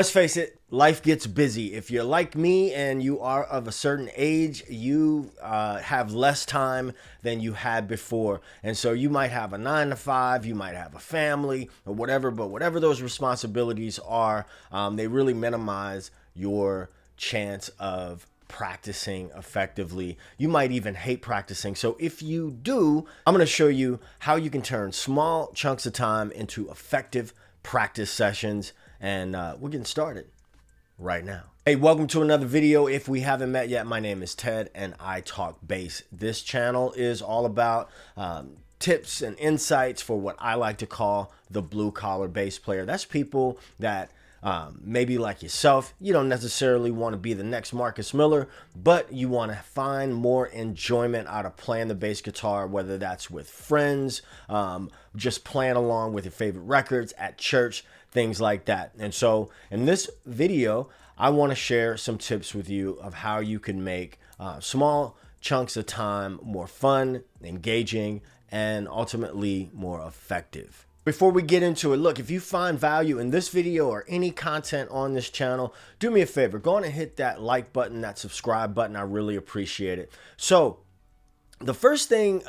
Let's face it, life gets busy. If you're like me and you are of a certain age, you have less time than you had before. And so you might have a 9 to 5, you might have a family or whatever, but whatever those responsibilities are, they really minimize your chance of practicing effectively. You might even hate practicing. So if you do, I'm going to show you how you can turn small chunks of time into effective practice sessions. And we're getting started right now. Hey, welcome to another video. If we haven't met yet, my name is Ted and I talk bass. This channel is all about tips and insights for what I like to call the blue collar bass player. That's people that maybe like yourself, you don't necessarily want to be the next Marcus Miller, but you want to find more enjoyment out of playing the bass guitar, whether that's with friends, just playing along with your favorite records at church, things like that. And so in this video, I want to share some tips with you of how you can make small chunks of time more fun, engaging, and ultimately more effective. Before we get into it, look, if you find value in this video or any content on this channel, do me a favor, go on and hit that like button, that subscribe button. I really appreciate it. So the first things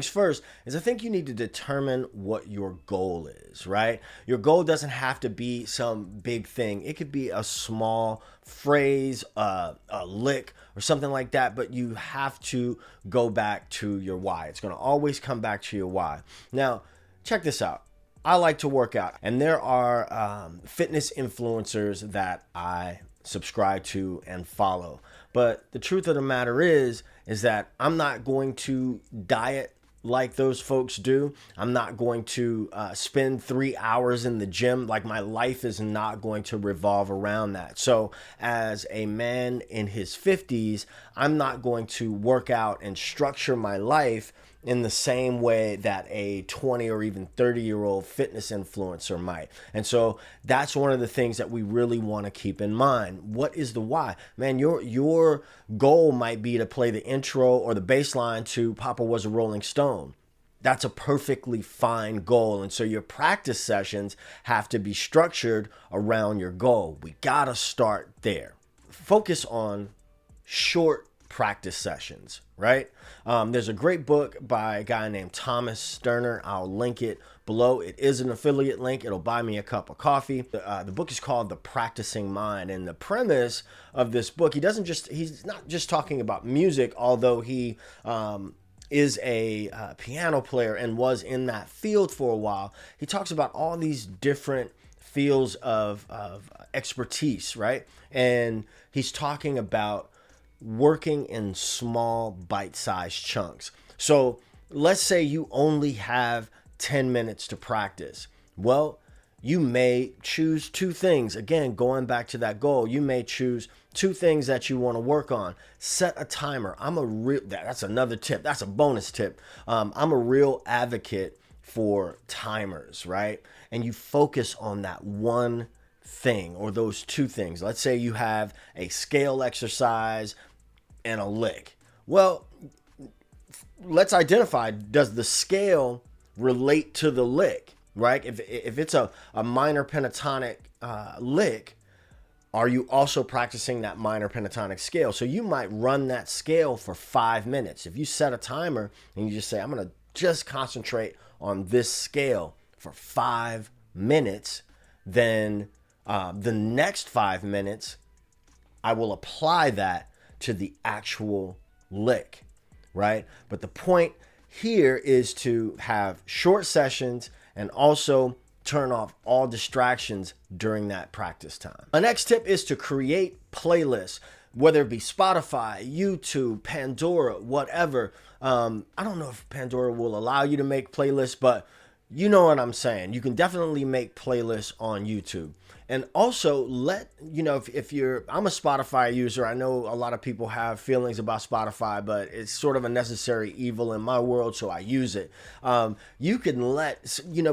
first is I think you need to determine what your goal is, right? Your goal doesn't have to be some big thing. It could be a small phrase, a lick or something like that, but you have to go back to your why. It's going to always come back to your why. Now, check this out. I like to work out, and there are fitness influencers that I subscribe to and follow. But the truth of the matter is that I'm not going to diet like those folks do. I'm not going to spend 3 hours in the gym. Like, my life is not going to revolve around that. So as a man in his 50s, I'm not going to work out and structure my life in the same way that a 20 or even 30-year-old fitness influencer might. And so that's one of the things that we really want to keep in mind. What is the why? Man, your goal might be to play the intro or the bass line to Papa Was a Rolling Stone. That's a perfectly fine goal. And so your practice sessions have to be structured around your goal. We gotta start there. Focus on short practice sessions, right? There's a great book by a guy named Thomas Sterner. I'll link it below. It is an affiliate link. It'll buy me a cup of coffee. The book is called The Practicing Mind. And the premise of this book, he's not just talking about music, although he is a piano player and was in that field for a while. He talks about all these different fields of expertise, right? And he's talking about working in small bite-sized chunks. So let's say you only have 10 minutes to practice. Well, you may choose two things. Again, going back to that goal, you may choose two things that you want to work on. Set a timer. That's another tip. That's a bonus tip. I'm a real advocate for timers, right? And you focus on that one thing or those two things. Let's say you have a scale exercise and a lick. Well, let's identify, does the scale relate to the lick, right? If it's a minor pentatonic lick, are you also practicing that minor pentatonic scale? So you might run that scale for 5 minutes. If you set a timer and you just say, I'm going to just concentrate on this scale for 5 minutes, then the next 5 minutes, I will apply that to the actual lick, right? But the point here is to have short sessions and also turn off all distractions during that practice time. My next tip is to create playlists, whether it be Spotify, YouTube, Pandora, whatever. I don't know if Pandora will allow you to make playlists, but you know what I'm saying. You can definitely make playlists on YouTube. And also I'm a Spotify user. I know a lot of people have feelings about Spotify, but it's sort of a necessary evil in my world, so I use it. You can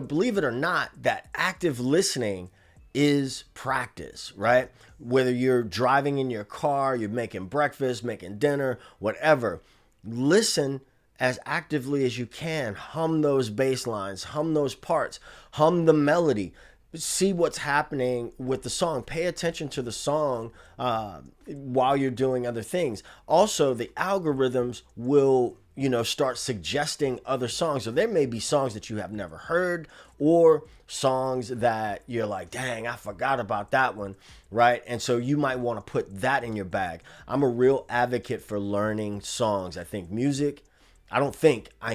believe it or not, that active listening is practice, right? Whether you're driving in your car, you're making breakfast, making dinner, whatever, listen as actively as you can. Hum those bass lines, hum those parts, hum the melody. see what's happening with the song. Pay attention to the song while you're doing other things. Also, the algorithms will, start suggesting other songs. So there may be songs that you have never heard, or songs that you're like, dang, I forgot about that one, right? And so you might want to put that in your bag. I'm a real advocate for learning songs. I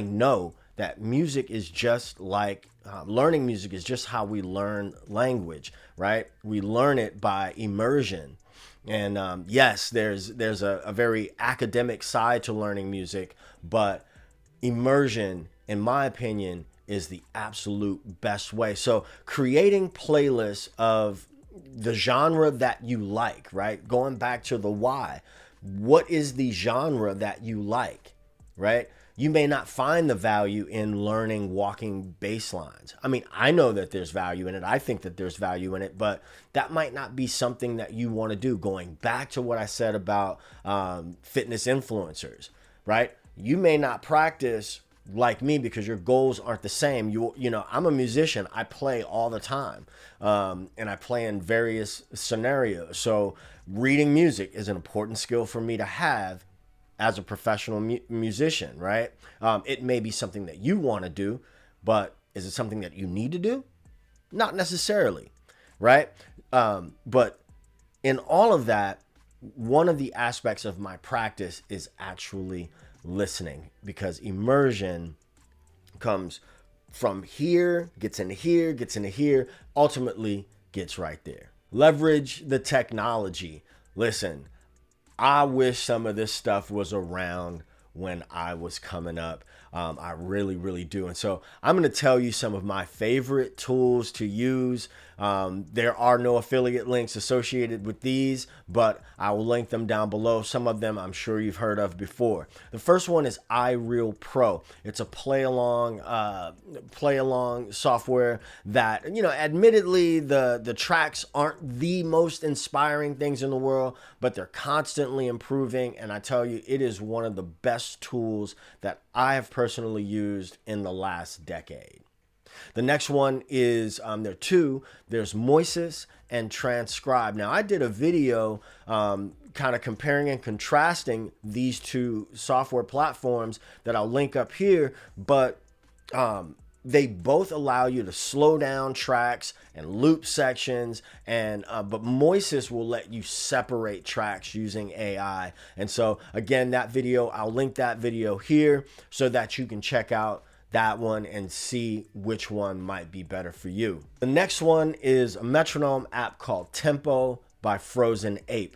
know that music is just like learning music is just how we learn language, right? We learn it by immersion. And yes, there's a very academic side to learning music, but immersion, in my opinion, is the absolute best way. So creating playlists of the genre that you like, right? Going back to the why. What is the genre that you like, right? You may not find the value in learning walking bass lines. I mean, I know that there's value in it. I think that there's value in it, but that might not be something that you want to do. Going back to what I said about fitness influencers, right? You may not practice like me because your goals aren't the same. I'm a musician. I play all the time, and I play in various scenarios. So reading music is an important skill for me to have as a professional musician, right? It may be something that you want to do, but is it something that you need to do? Not necessarily, right? But in all of that, one of the aspects of my practice is actually listening, because immersion comes from here, gets into here, gets into here, ultimately gets right there. Leverage the technology. Listen, I wish some of this stuff was around when I was coming up. I really, really do. And so I'm going to tell you some of my favorite tools to use. There are no affiliate links associated with these, but I will link them down below. Some of them I'm sure you've heard of before. The first one is iReal Pro. It's a play along software that, admittedly the tracks aren't the most inspiring things in the world, but they're constantly improving. And I tell you, it is one of the best tools that I have personally used in the last decade. The next one is, there are two. There's Moises and Transcribe. Now, I did a video kind of comparing and contrasting these two software platforms that I'll link up here, but they both allow you to slow down tracks and loop sections, and but Moises will let you separate tracks using AI. And so again, that video, I'll link that video here so that you can check out that one and see which one might be better for you. The next one is a metronome app called Tempo by Frozen Ape.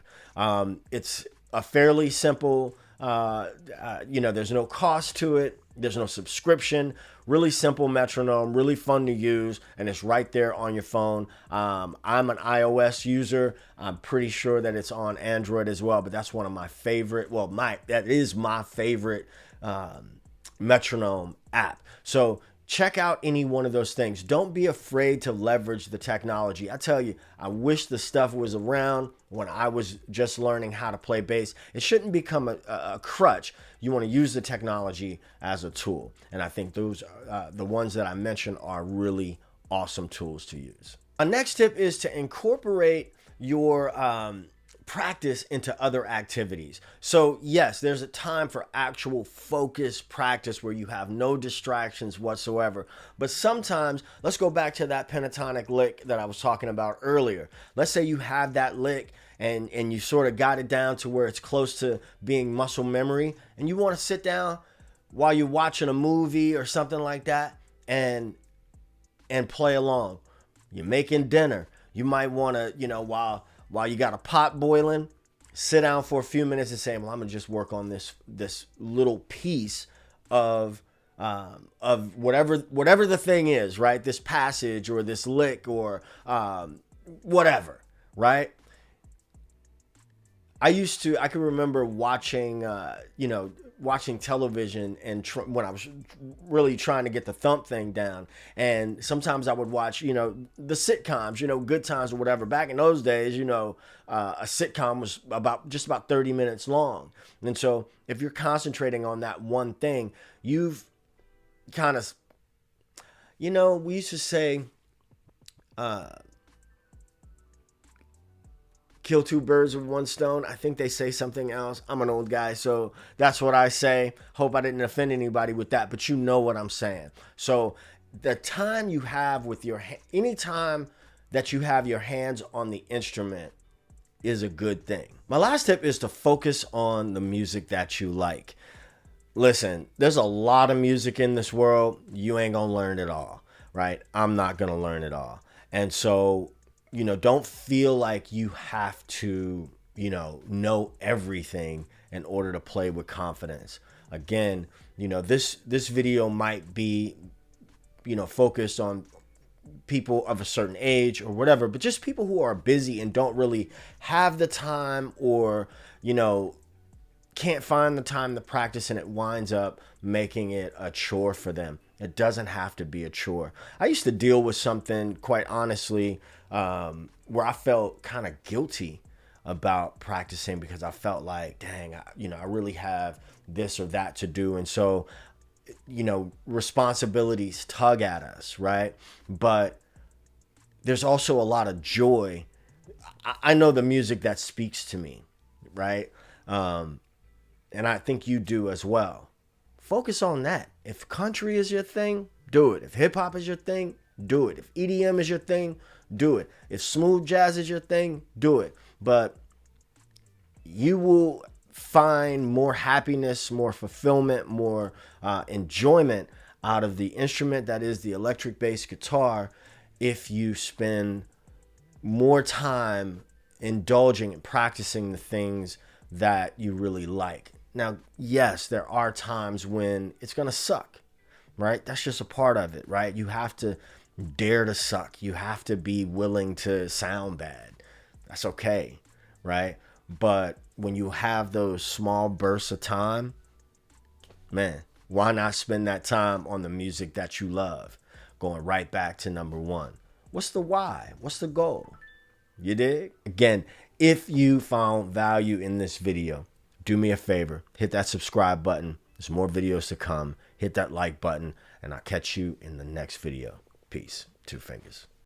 It's a fairly simple, there's no cost to it. There's no subscription. Really simple metronome, really fun to use, and it's right there on your phone. I'm an iOS user. I'm pretty sure that it's on Android as well, but that's one of my favorite, that is my favorite metronome app. So check out any one of those things. Don't be afraid to leverage the technology. I tell you, I wish the stuff was around when I was just learning how to play bass. It shouldn't become a crutch. You want to use the technology as a tool. And I think those, the ones that I mentioned, are really awesome tools to use. A next tip is to incorporate your practice into other activities. So yes, there's a time for actual focused practice where you have no distractions whatsoever. But sometimes, let's go back to that pentatonic lick that I was talking about earlier. Let's say you have that lick and you sort of got it down to where it's close to being muscle memory, and you want to sit down while you're watching a movie or something like that and play along. You're making dinner. You might want to, while you got a pot boiling, sit down for a few minutes and say, well, I'm gonna just work on this little piece of whatever the thing is, right? This passage or this lick or whatever, right? I can remember watching, watching television and when I was really trying to get the thump thing down. And sometimes I would watch, the sitcoms, Good Times or whatever. Back in those days, a sitcom was just about 30 minutes long. And so if you're concentrating on that one thing, you've kind of, we used to say, kill two birds with one stone. I think they say something else. I'm an old guy, so that's what I say. Hope I didn't offend anybody with that, but you know what I'm saying. So the time you have with your any time that you have your hands on the instrument is a good thing. My last tip is to focus on the music that you like. Listen, there's a lot of music in this world. You ain't gonna learn it all, right? I'm not gonna learn it all. And so, don't feel like you have to, know everything in order to play with confidence. Again, this video might be, focused on people of a certain age or whatever, but just people who are busy and don't really have the time, or, can't find the time to practice, and it winds up making it a chore for them. It doesn't have to be a chore. I used to deal with something, quite honestly, where I felt kind of guilty about practicing, because I felt like, dang, I really have this or that to do. And so, responsibilities tug at us, right? But there's also a lot of joy. I know the music that speaks to me, right? And I think you do as well. Focus on that. If country is your thing, do it. If hip hop is your thing, do it. If EDM is your thing, do it. If smooth jazz is your thing, do it. But you will find more happiness, more fulfillment, more enjoyment out of the instrument that is the electric bass guitar if you spend more time indulging and practicing the things that you really like. Now, yes, there are times when it's going to suck, right? That's just a part of it, right? You have to dare to suck. You have to be willing to sound bad. That's okay, right? But when you have those small bursts of time, man, why not spend that time on the music that you love? Going right back to number one. What's the why? What's the goal? You dig? Again, if you found value in this video, do me a favor, hit that subscribe button. There's more videos to come. Hit that like button, and I'll catch you in the next video. Peace. Two fingers.